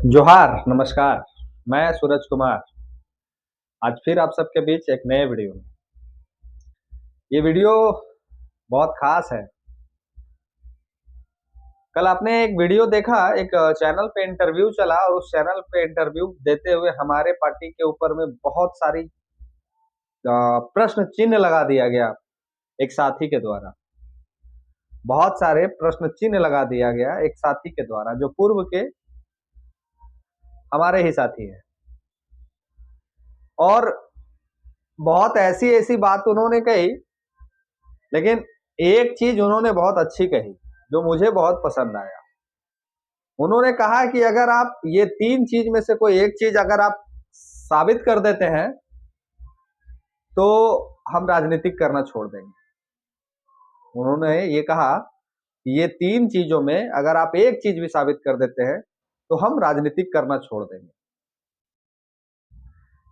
जोहार, नमस्कार। मैं सूरज कुमार, आज फिर आप सबके बीच एक नए वीडियो में। ये वीडियो बहुत ख़ास है। कल आपने एक वीडियो देखा, एक चैनल पे इंटरव्यू चला और उस चैनल पे इंटरव्यू देते हुए हमारे पार्टी के ऊपर में बहुत सारी प्रश्न चिन्ह लगा दिया गया एक साथी के द्वारा। बहुत सारे प्रश्न चिन्ह लगा दिया गया एक साथी के द्वारा, जो पूर्व के हमारे ही साथी हैं। और बहुत ऐसी-ऐसी बात उन्होंने कही, लेकिन एक चीज़ उन्होंने बहुत अच्छी कही, जो मुझे बहुत पसंद आया। उन्होंने कहा कि अगर आप ये 3 चीज़ में से कोई एक चीज़ अगर आप साबित कर देते हैं, तो हम राजनीतिक करना छोड़ देंगे। उन्होंने ये कहा कि ये 3 चीज़ों में अगर आप एक चीज़ भी साबित कर देते हैं, तो हम राजनीतिक करना छोड़ देंगे।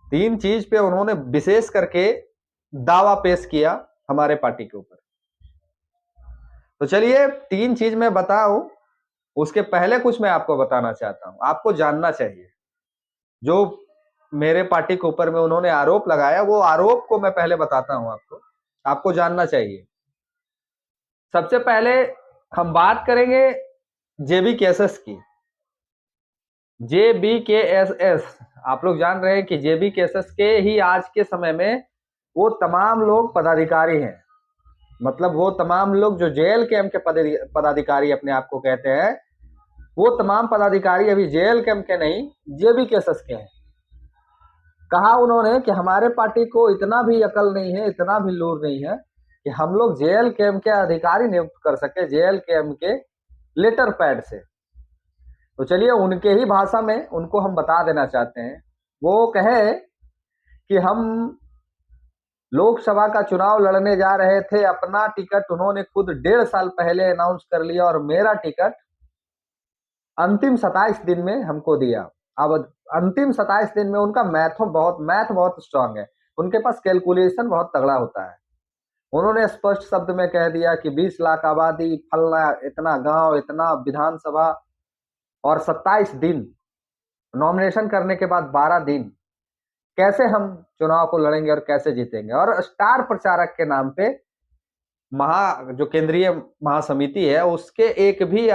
3 चीज़ पे उन्होंने विशेष करके दावा पेश किया हमारे पार्टी के ऊपर। तो चलिए 3 चीज़ मैं बताऊँ, उसके पहले कुछ मैं आपको बताना चाहता हूँ, आपको जानना चाहिए। जो मेरे पार्टी के ऊपर में उन्होंने आरोप लगाया, वो आरोप को मैं पहले बताता हूँ आपको, आपको जानना चाहिए। सबसे पहले हम बात करेंगे जेबीकेएसएस की। जेबीकेएसएस, आप लोग जान रहे हैं कि जेबीकेएसएस के ही आज के समय में वो तमाम लोग पदाधिकारी हैं। मतलब वो तमाम लोग जो जेल कैंप के पदाधिकारी अपने आप को कहते हैं, वो तमाम पदाधिकारी अभी जेल कैंप के नहीं, जेबीकेएसएस के हैं। कहा उन्होंने कि हमारे पार्टी को इतना भी अकल नहीं है, इतना भी लूर नहीं है कि हम लोग जेएल कैंप के अधिकारी नियुक्त कर सके जेएल कैंप के लेटर पैड से। तो चलिए उनके ही भाषा में उनको हम बता देना चाहते हैं। वो कहे कि हम लोकसभा का चुनाव लड़ने जा रहे थे, अपना टिकट उन्होंने खुद 1.5 साल पहले अनाउंस कर लिया और मेरा टिकट अंतिम 27 दिन में हमको दिया। अब अंतिम 27 दिन में उनका मैथ बहुत स्ट्रांग है, उनके पास कैलकुलेशन बहुत तगड़ा होता है। उन्होंने स्पष्ट शब्द में कह दिया कि 20 लाख आबादी, फलना इतना गांव, इतना विधानसभा और 27 दिन, नॉमिनेशन करने के बाद 12 दिन, कैसे हम चुनाव को लड़ेंगे और कैसे जीतेंगे। और स्टार प्रचारक के नाम पे जो केंद्रीय महासमिति है, उसके एक भी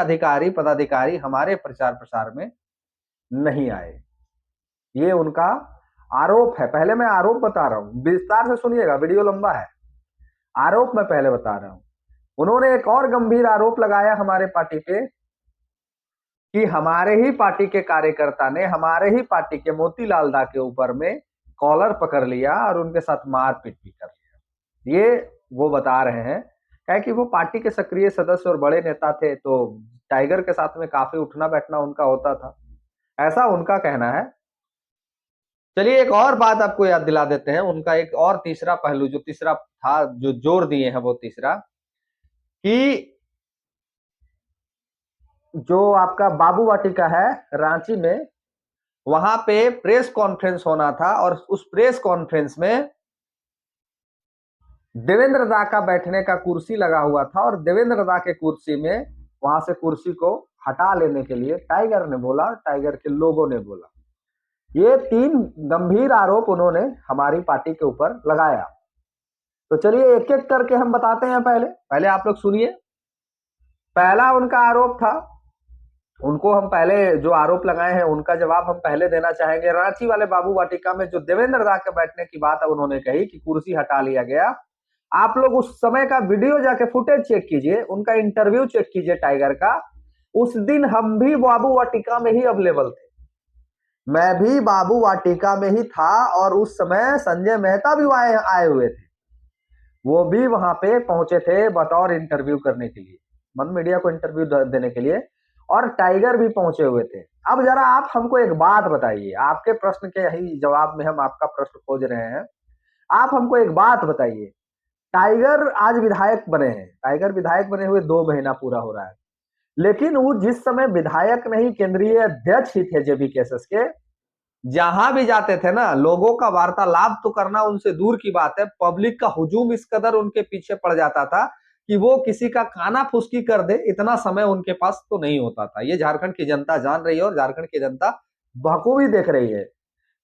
पदाधिकारी हमारे प्रचार प्रसार में नहीं आए। ये उनका आरोप है। पहले मैं आरोप बता रहा हूँ, विस्तार से सुनिएगा, वीडियो लंबा है। आरोप मैं पहले बता रहा हूँ। उन्होंने एक और गंभीर आरोप लगाया हमारे पार्टी पे कि हमारे ही पार्टी के कार्यकर्ता ने हमारे ही पार्टी के मोतीलाल दा के ऊपर में कॉलर पकड़ लिया और उनके साथ मारपीट भी कर लिया। ये वो बता रहे हैं, क्या कि वो पार्टी के सक्रिय सदस्य और बड़े नेता थे, तो टाइगर के साथ में काफी उठना बैठना उनका होता था, ऐसा उनका कहना है। चलिए एक और बात आपको याद दिला देते हैं, उनका एक और तीसरा पहलू, जो तीसरा था, जो जोर दिए हैं, वो तीसरा कि जो आपका बाबू वाटिका है रांची में, वहां पे प्रेस कॉन्फ्रेंस होना था और उस प्रेस कॉन्फ्रेंस में देवेंद्र दा का बैठने का कुर्सी लगा हुआ था और देवेंद्र दा के कुर्सी में, वहां से कुर्सी को हटा लेने के लिए टाइगर ने बोला, टाइगर के लोगों ने बोला। ये 3 गंभीर आरोप उन्होंने हमारी पार्टी के ऊपर लगाया। तो चलिए एक एक करके हम बताते हैं। पहले आप लोग सुनिए। पहला उनका आरोप था, उनको हम पहले जो आरोप लगाए हैं उनका जवाब हम पहले देना चाहेंगे। रांची वाले बाबू वाटिका में जो देवेंद्र दा के बैठने की बात उन्होंने कही कि कुर्सी हटा लिया गया, आप लोग उस समय का वीडियो जाके फुटेज चेक कीजिए, उनका इंटरव्यू चेक कीजिए टाइगर का। उस दिन हम भी बाबू वाटिका में ही अवेलेबल थे, मैं भी बाबू वाटिका में ही था और उस समय संजय मेहता भी आए हुए थे, वो भी वहां पे पहुंचे थे बतौर इंटरव्यू करने के लिए, मन मीडिया को इंटरव्यू देने के लिए, और टाइगर भी पहुंचे हुए थे। अब जरा आप हमको एक बात बताइए, आपके प्रश्न के ही जवाब में हम आपका प्रश्न खोज रहे हैं। आप हमको एक बात बताइए, टाइगर आज विधायक बने हैं, टाइगर विधायक बने हुए 2 महीना पूरा हो रहा है, लेकिन वो जिस समय विधायक नहीं केंद्रीय अध्यक्ष ही थे जेबीकेएसएस के, जहां भी जाते थे ना, लोगों का वार्तालाप तो करना उनसे दूर की बात है, पब्लिक का हुजूम इस कदर उनके पीछे पड़ जाता था कि वो किसी का खाना फुसकी कर दे, इतना समय उनके पास तो नहीं होता था। ये झारखंड की जनता जान रही है और झारखंड की जनता बखूबी देख रही है।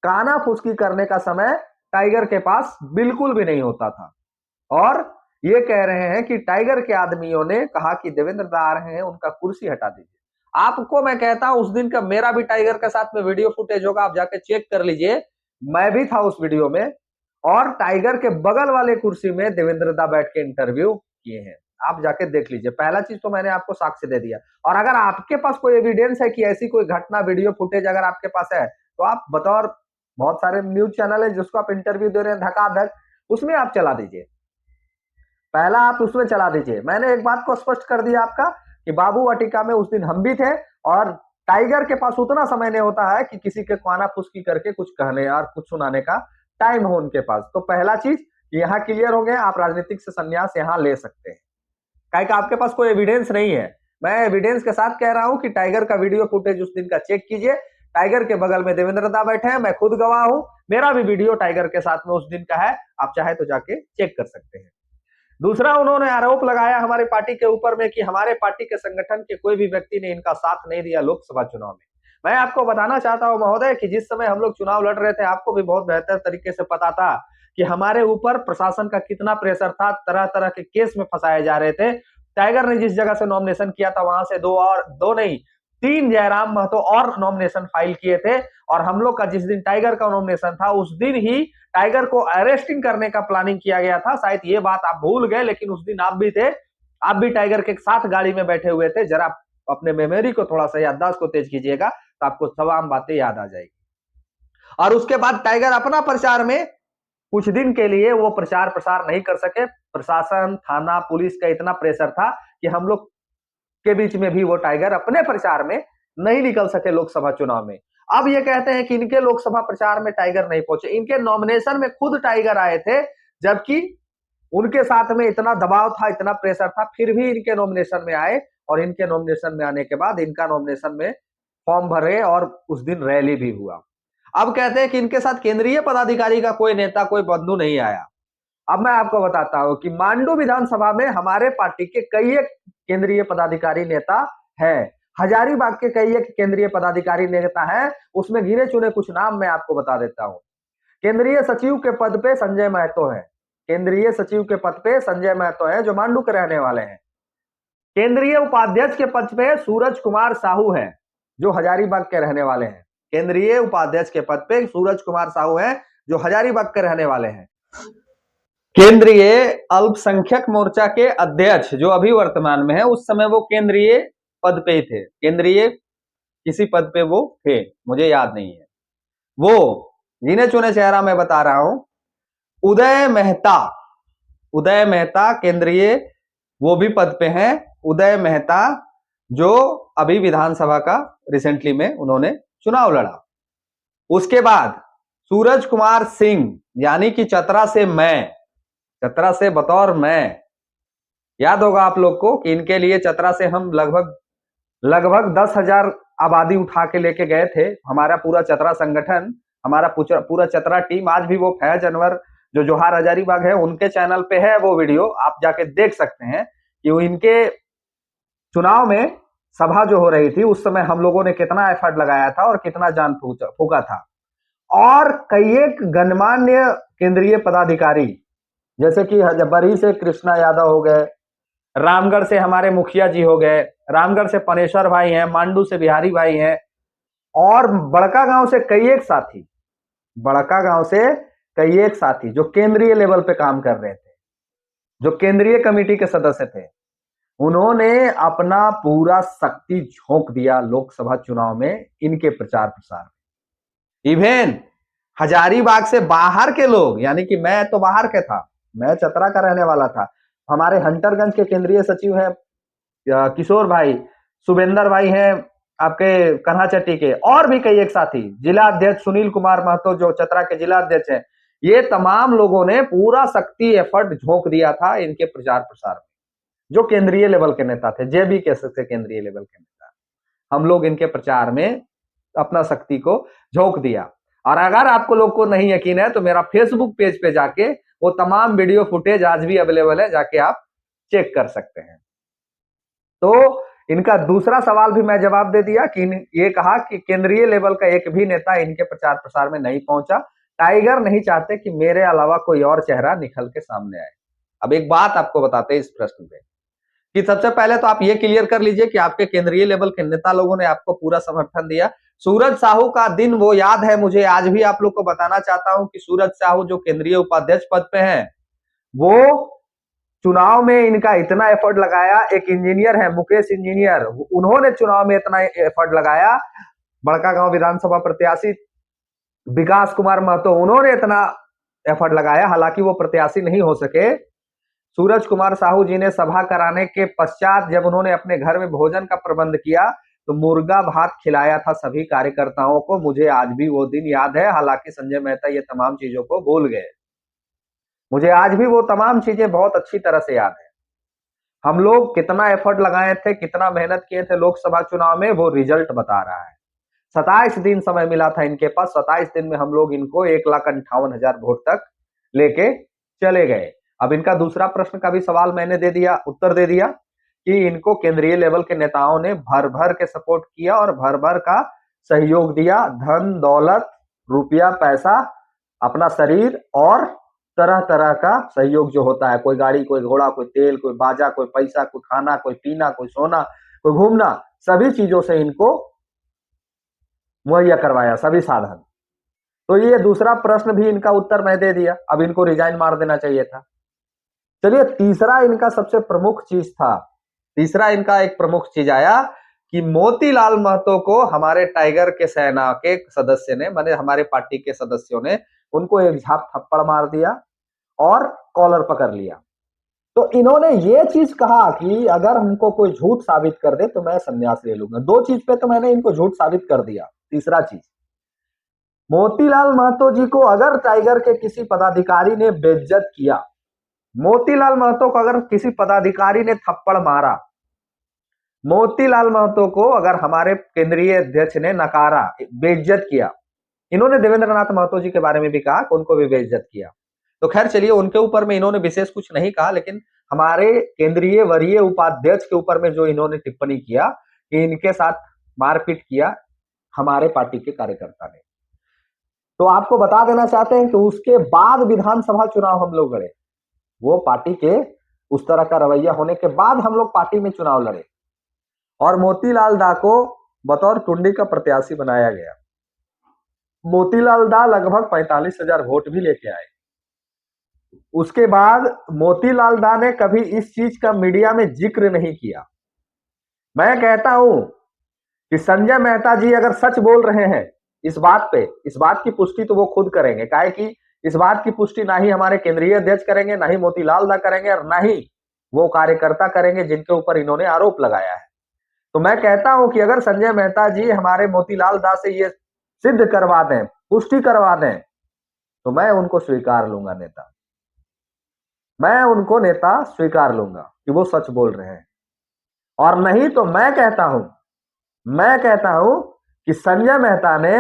काना फुसकी करने का समय टाइगर के पास बिल्कुल भी नहीं होता था। और ये कह रहे हैं कि टाइगर के आदमियों ने कहा कि देवेंद्र दा आ रहे हैं, उनका कुर्सी हटा दीजिए। आपको मैं कहता हूं उस दिन का मेरा भी टाइगर के साथ में वीडियो फुटेज होगा, आप जाके चेक कर लीजिए। मैं भी था उस वीडियो में और टाइगर के बगल वाले कुर्सी में देवेंद्र दा बैठ के इंटरव्यू किए हैं। आप जाके देख लीजिए। पहला चीज तो मैंने आपको साक्ष्य दे दिया। और अगर आपके पास कोई एविडेंस है कि ऐसी कोई घटना, वीडियो फुटेज अगर आपके पास है, तो आप बतौर, बहुत सारे न्यूज चैनल है जिसको आप इंटरव्यू दे रहे हैं धकाधक, उसमें आप चला दीजिए। पहला आप उसमें चला दीजिए। मैंने एक बात को स्पष्ट कर दिया आपका कि बाबू वाटिका में उस दिन हम भी थे और टाइगर के पास उतना समय नहीं होता है कि किसी के काना फुसकी करके कुछ कहने और कुछ सुनाने का टाइम हो उनके पास। तो पहला चीज यहाँ क्लियर हो गया, आप राजनीतिक से संन्यास यहाँ ले सकते हैं। काहे कि आपके पास कोई एविडेंस नहीं है। मैं एविडेंस के साथ कह रहा हूं कि टाइगर का वीडियो फुटेज उस दिन का चेक कीजिए। टाइगर के बगल में देवेंद्र दा बैठे हैं, मैं खुद गवाह हूं, मेरा भी वीडियो टाइगर के साथ में उस दिन का है, आप चाहे तो जाके चेक कर सकते हैं। दूसरा, उन्होंने आरोप लगाया हमारे पार्टी के ऊपर में कि हमारे पार्टी के संगठन के कोई भी व्यक्ति ने इनका साथ नहीं दिया लोकसभा चुनाव में। मैं आपको बताना चाहता हूं महोदय कि जिस समय हम लोग चुनाव लड़ रहे थे, आपको भी बहुत बेहतर तरीके से पता था कि हमारे ऊपर प्रशासन का कितना प्रेशर था, तरह तरह के केस में फंसाए जा रहे थे। टाइगर ने जिस जगह से नॉमिनेशन किया था, वहां से दो नहीं, 3 जयराम महतो और नॉमिनेशन फाइल किए थे। और हम लोग का जिस दिन टाइगर का नॉमिनेशन था, उस दिन ही टाइगर को अरेस्टिंग करने का प्लानिंग किया गया था। शायद ये बात आप भूल गए, लेकिन उस दिन आप भी थे, आप भी टाइगर के साथ गाड़ी में बैठे हुए थे। जरा अपने मेमोरी को थोड़ा सा, याददाश्त को तेज कीजिएगा, तो आपको तमाम बातें याद आ जाएगी। और उसके बाद टाइगर अपना प्रचार में कुछ दिन के लिए वो प्रचार प्रसार नहीं कर सके। प्रशासन, थाना, पुलिस का इतना प्रेशर था कि हम लोग के बीच में भी वो टाइगर अपने प्रचार में नहीं निकल सके लोकसभा चुनाव में। अब ये कहते हैं कि इनके लोकसभा प्रचार में टाइगर नहीं पहुंचे। इनके नॉमिनेशन में खुद टाइगर आए थे, जबकि उनके साथ में इतना दबाव था, इतना प्रेशर था, फिर भी इनके नॉमिनेशन में आए। और इनके नॉमिनेशन में आने के बाद इनका नॉमिनेशन में फॉर्म भरे और उस दिन रैली भी हुआ। अब कहते हैं कि इनके साथ केंद्रीय पदाधिकारी का कोई नेता, कोई बंधु नहीं आया। अब मैं आपको बताता हूं कि मांडू विधानसभा में हमारे पार्टी के कई एक केंद्रीय पदाधिकारी नेता है, हजारीबाग के कई एक केंद्रीय पदाधिकारी नेता है। उसमें गिने चुने कुछ नाम मैं आपको बता देता हूं। केंद्रीय सचिव के पद पे संजय महतो है, केंद्रीय सचिव के पद पे संजय महतो है जो मांडू के रहने वाले हैं। केंद्रीय उपाध्यक्ष के पद पे सूरज कुमार साहू है जो हजारीबाग के रहने वाले हैं। केंद्रीय उपाध्यक्ष के पद पे सूरज कुमार साहू है जो हजारीबाग के रहने वाले हैं। केंद्रीय अल्पसंख्यक मोर्चा के अध्यक्ष जो अभी वर्तमान में है, उस समय वो केंद्रीय पद पे ही थे, केंद्रीय किसी पद पे वो थे, मुझे याद नहीं है। वो गिने चुने चेहरा मैं बता रहा हूं, उदय मेहता, उदय मेहता केंद्रीय वो भी पद पे हैं। उदय मेहता जो अभी विधानसभा का रिसेंटली में उन्होंने चुनाव लड़ा। उसके बाद सूरज कुमार सिंह, यानी कि चतरा से मैं, चतरा से बतौर मैं, याद होगा आप लोग को कि इनके लिए चतरा से हम लगभग 10,000 आबादी उठा के लेके गए थे। हमारा पूरा चतरा संगठन, हमारा पूरा चतरा टीम, आज भी वो फैज अनवर जो जोहार हजारीबाग है उनके चैनल पे है वो वीडियो, आप जाके देख सकते हैं कि वो इनके चुनाव में सभा जो हो रही थी उस समय हम लोगों ने कितना एफर्ट लगाया था और कितना जान फूका था। और कई एक गणमान्य केंद्रीय पदाधिकारी जैसे कि बरही से कृष्णा यादव हो गए, रामगढ़ से हमारे मुखिया जी हो गए, रामगढ़ से पनेश्वर भाई हैं, मांडू से बिहारी भाई हैं, और बड़का गांव से कई एक साथी, बड़का गांव से कई एक साथी जो केंद्रीय लेवल पे काम कर रहे थे, जो केंद्रीय कमेटी के सदस्य थे, उन्होंने अपना पूरा शक्ति झोंक दिया लोकसभा चुनाव में इनके प्रचार प्रसार में। इवेन हजारीबाग से बाहर के लोग, यानी कि मैं तो बाहर के था, मैं चतरा का रहने वाला था, हमारे हंटरगंज के केंद्रीय सचिव हैं किशोर भाई, सुबेंदर भाई हैं आपके कन्हाचट्टी के, और भी कई एक साथी, जिला अध्यक्ष सुनील कुमार महतो जो चतरा के जिला अध्यक्ष हैं, ये तमाम लोगों ने पूरा शक्ति एफर्ट झोंक दिया था इनके प्रचार प्रसार में, जो केंद्रीय लेवल के नेता थे, जेबी कह सकते केंद्रीय लेवल के नेता। हम लोग इनके प्रचार में अपना शक्ति को झोंक दिया। और अगर आपको लोग को नहीं यकीन है तो मेरा फेसबुक पेज पे जाके वो तमाम वीडियो फुटेज आज भी अवेलेबल है, जाके आप चेक कर सकते हैं। तो इनका दूसरा सवाल भी मैं जवाब दे दिया कि ये कहा कि केंद्रीय लेवल का एक भी नेता इनके प्रचार प्रसार में नहीं पहुंचा। टाइगर नहीं चाहते कि मेरे अलावा कोई और चेहरा निकल के सामने आए। अब एक बात आपको बताते हैं इस प्रश्न पे कि सबसे पहले तो आप ये क्लियर कर लीजिए कि आपके केंद्रीय लेवल के नेता लोगों ने आपको पूरा समर्थन दिया। सूरज साहू का दिन वो याद है मुझे, आज भी आप लोग को बताना चाहता हूं कि सूरज साहू जो केंद्रीय उपाध्यक्ष पद पे हैं, वो चुनाव में इनका इतना एफर्ट लगाया। एक इंजीनियर है मुकेश इंजीनियर, उन्होंने चुनाव में इतना एफर्ट लगाया। बड़कागांव विधानसभा प्रत्याशी विकास कुमार महतो, उन्होंने इतना एफर्ट लगाया, हालांकि वो प्रत्याशी नहीं हो सके। सूरज कुमार साहू जी ने सभा कराने के पश्चात जब उन्होंने अपने घर में भोजन का प्रबंध किया तो मुर्गा भात खिलाया था सभी कार्यकर्ताओं को। मुझे आज भी वो दिन याद है, हालांकि संजय मेहता ये तमाम चीजों को भूल गए। मुझे आज भी वो तमाम चीजें बहुत अच्छी तरह से याद है। हम लोग कितना एफर्ट लगाए थे, कितना मेहनत किए थे लोकसभा चुनाव में, वो रिजल्ट बता रहा है। 27 दिन समय मिला था इनके पास, 27 दिन में हम लोग इनको 1,58,000 वोट तक लेके चले गए। अब इनका दूसरा प्रश्न का भी सवाल मैंने दे दिया, उत्तर दे दिया कि इनको केंद्रीय लेवल के नेताओं ने भर भर के सपोर्ट किया और भर भर का सहयोग दिया। धन दौलत, रुपया, पैसा, अपना शरीर और तरह तरह का सहयोग जो होता है, कोई गाड़ी, कोई घोड़ा, कोई तेल, कोई बाजा, कोई पैसा, कोई खाना, कोई पीना, कोई सोना, कोई घूमना, सभी चीजों से इनको मुहैया करवाया, सभी साधन। तो ये दूसरा प्रश्न भी इनका उत्तर मैं दे दिया। अब इनको रिजाइन मार देना चाहिए था। चलिए तीसरा इनका सबसे प्रमुख चीज था, तीसरा इनका एक प्रमुख चीज आया कि मोतीलाल महतो को हमारे टाइगर के सेना के सदस्य ने, माने हमारे पार्टी के सदस्यों ने उनको एक झाप थप्पड़ मार दिया और कॉलर पकड़ लिया। तो इन्होंने ये चीज कहा कि अगर हमको कोई झूठ साबित कर दे तो मैं संन्यास ले लूंगा। दो चीज पे तो मैंने इनको झूठ साबित कर दिया। तीसरा चीज, मोतीलाल महतो जी को अगर टाइगर के किसी पदाधिकारी ने बेइज्जत किया, मोतीलाल महतो को अगर किसी पदाधिकारी ने थप्पड़ मारा, मोतीलाल महतो को अगर हमारे केंद्रीय अध्यक्ष ने नकारा, बेइज्जत किया, इन्होंने देवेंद्र नाथ महतो जी के बारे में भी कहा कि उनको भी बेइज्जत किया। तो खैर चलिए, उनके ऊपर में इन्होंने विशेष कुछ नहीं कहा, लेकिन हमारे केंद्रीय वरीय उपाध्यक्ष के ऊपर में जो इन्होंने टिप्पणी किया कि इनके साथ मारपीट किया हमारे पार्टी के कार्यकर्ता ने, तो आपको बता देना चाहते हैं कि उसके बाद विधानसभा चुनाव हम लोग लड़े। वो पार्टी के उस तरह का रवैया होने के बाद हम लोग पार्टी में चुनाव लड़े और मोतीलाल दा को बतौर टुंडी का प्रत्याशी बनाया गया। मोतीलाल दा लगभग 45,000 वोट भी लेके आए। उसके बाद मोतीलाल दा ने कभी इस चीज का मीडिया में जिक्र नहीं किया। मैं कहता हूं कि संजय मेहता जी अगर सच बोल रहे हैं इस बात पे, इस बात की पुष्टि तो वो खुद करेंगे, काहे कि इस बात की पुष्टि ना ही हमारे केंद्रीय अध्यक्ष करेंगे, ना ही मोतीलाल दा करेंगे और ना ही वो कार्यकर्ता करेंगे जिनके ऊपर इन्होंने आरोप लगाया है। तो मैं कहता हूं कि अगर संजय मेहता जी हमारे मोतीलाल दा से ये सिद्ध करवा दें, पुष्टि करवा दें, तो मैं उनको स्वीकार लूंगा नेता, मैं उनको नेता स्वीकार लूंगा कि वो सच बोल रहे हैं। और नहीं तो मैं कहता हूं कि संजय मेहता ने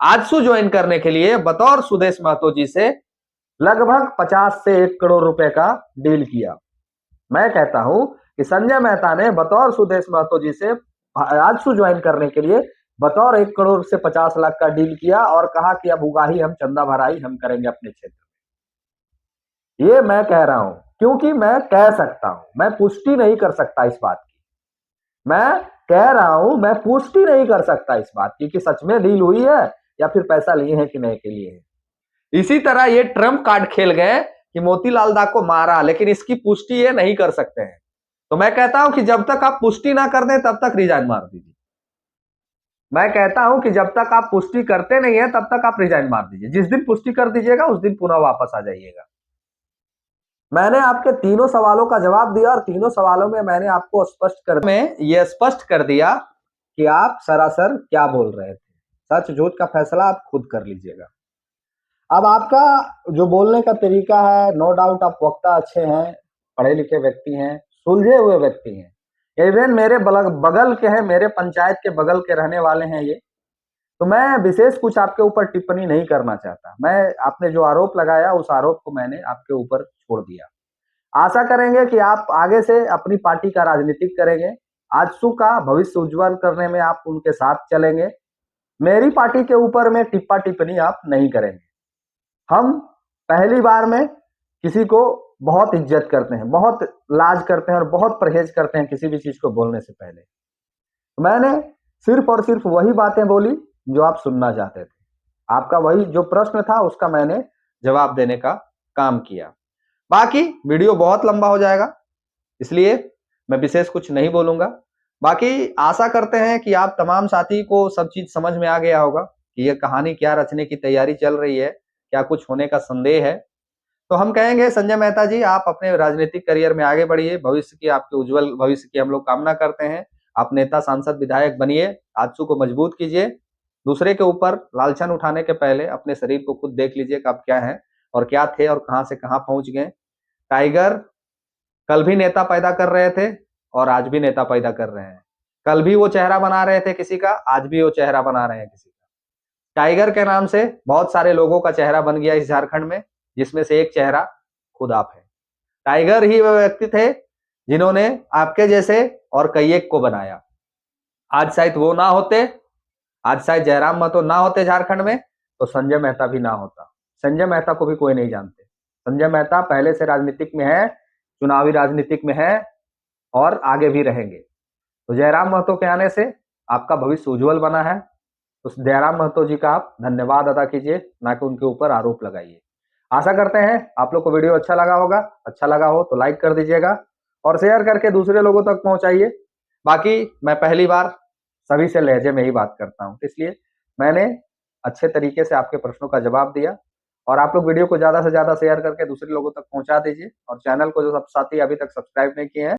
आजसू ज्वाइन करने के लिए बतौर सुदेश महतो जी से लगभग 50 से 1 करोड़ रुपए का डील किया। मैं कहता हूं कि संजय मेहता ने बतौर सुदेश महतो जी से आजसू ज्वाइन करने के लिए बतौर 1 करोड़ से 50 लाख का डील किया और कहा कि अब उगाही हम, चंदा भराई हम करेंगे अपने क्षेत्र में। ये मैं कह रहा हूं क्योंकि मैं कह सकता हूं, मैं पुष्टि नहीं कर सकता इस बात की। मैं कह रहा हूं, मैं पुष्टि नहीं कर सकता इस बात की कि सच में डील हुई है या फिर पैसा लिए हैं कि नहीं के लिए है। इसी तरह ये ट्रम्प कार्ड खेल गए कि मोतीलाल दा को मारा, लेकिन इसकी पुष्टि ये नहीं कर सकते हैं। तो मैं कहता हूं कि जब तक आप पुष्टि ना कर दें तब तक रिजाइन मार दीजिए। मैं कहता हूं कि जब तक आप पुष्टि करते नहीं है तब तक आप रिजाइन मार दीजिए। जिस दिन पुष्टि कर दीजिएगा उस दिन पुनः वापस आ जाइएगा। मैंने आपके तीनों सवालों का जवाब दिया और तीनों सवालों में मैंने आपको स्पष्ट कर दिया कि आप सरासर क्या बोल रहे थे। सच झूठ का फैसला आप खुद कर लीजिएगा। अब आपका जो बोलने का तरीका है, नो डाउट आप वक्ता अच्छे हैं, पढ़े लिखे व्यक्ति हैं, सुलझे हुए व्यक्ति हैं, इवन मेरे बगल के हैं, मेरे पंचायत के बगल के रहने वाले हैं ये। तो मैं विशेष कुछ आपके ऊपर टिप्पणी नहीं करना चाहता। मैं, आपने जो आरोप लगाया उस आरोप को मैंने आपके ऊपर छोड़ दिया। आशा करेंगे कि आप आगे से अपनी पार्टी का राजनीतिक करेंगे, आजसू का भविष्य उज्जवल करने में आप उनके साथ चलेंगे। मेरी पार्टी के ऊपर में टिप्पा टिप्पणी आप नहीं करेंगे। हम पहली बार में किसी को बहुत इज्जत करते हैं, बहुत लाज करते हैं और बहुत परहेज करते हैं किसी भी चीज को बोलने से पहले। मैंने सिर्फ और सिर्फ वही बातें बोली जो आप सुनना चाहते थे। आपका वही जो प्रश्न था उसका मैंने जवाब देने का काम किया। बाकी वीडियो बहुत लंबा हो जाएगा, इसलिए मैं विशेष कुछ नहीं बोलूंगा। बाकी आशा करते हैं कि आप तमाम साथी को सब चीज समझ में आ गया होगा कि ये कहानी क्या रचने की तैयारी चल रही है, क्या कुछ होने का संदेह है। तो हम कहेंगे संजय मेहता जी, आप अपने राजनीतिक करियर में आगे बढ़िए, भविष्य की आपके उज्जवल भविष्य की हम लोग कामना करते हैं। आप नेता, सांसद, विधायक बनिए, आजसू को मजबूत कीजिए। दूसरे के ऊपर लालछन उठाने के पहले अपने शरीर को खुद देख लीजिए कि आप क्या हैं और क्या थे और कहां से कहां पहुंच गए। टाइगर कल भी नेता पैदा कर रहे थे और आज भी नेता पैदा कर रहे हैं। कल भी वो चेहरा बना रहे थे किसी का, आज भी वो चेहरा बना रहे हैं किसी का। टाइगर के नाम से बहुत सारे लोगों का चेहरा बन गया इस झारखंड में, जिसमें से एक चेहरा खुद आप है। टाइगर ही वह व्यक्ति थे जिन्होंने आपके जैसे और कई एक को बनाया। आज शायद वो ना होते, आज शायद जयराम महतो ना होते झारखंड में, तो संजय मेहता भी ना होता। संजय मेहता को भी कोई नहीं जानते। संजय मेहता पहले से राजनीतिक में है, चुनावी राजनीतिक में है और आगे भी रहेंगे। तो जयराम महतो के आने से आपका भविष्य उज्जवल बना है। उस जयराम महतो जी का आप धन्यवाद अदा कीजिए, ना कि उनके ऊपर आरोप लगाइए। आशा करते हैं आप लोग को वीडियो अच्छा लगा होगा। अच्छा लगा हो तो लाइक कर दीजिएगा और शेयर करके दूसरे लोगों तक पहुंचाइए। बाकी मैं पहली बार सभी से लहजे में ही बात करता हूं, इसलिए मैंने अच्छे तरीके से आपके प्रश्नों का जवाब दिया। और आप लोग वीडियो को ज्यादा से ज्यादा शेयर करके दूसरे लोगों तक पहुंचा दीजिए और चैनल को जो सब साथी अभी तक सब्सक्राइब नहीं किए हैं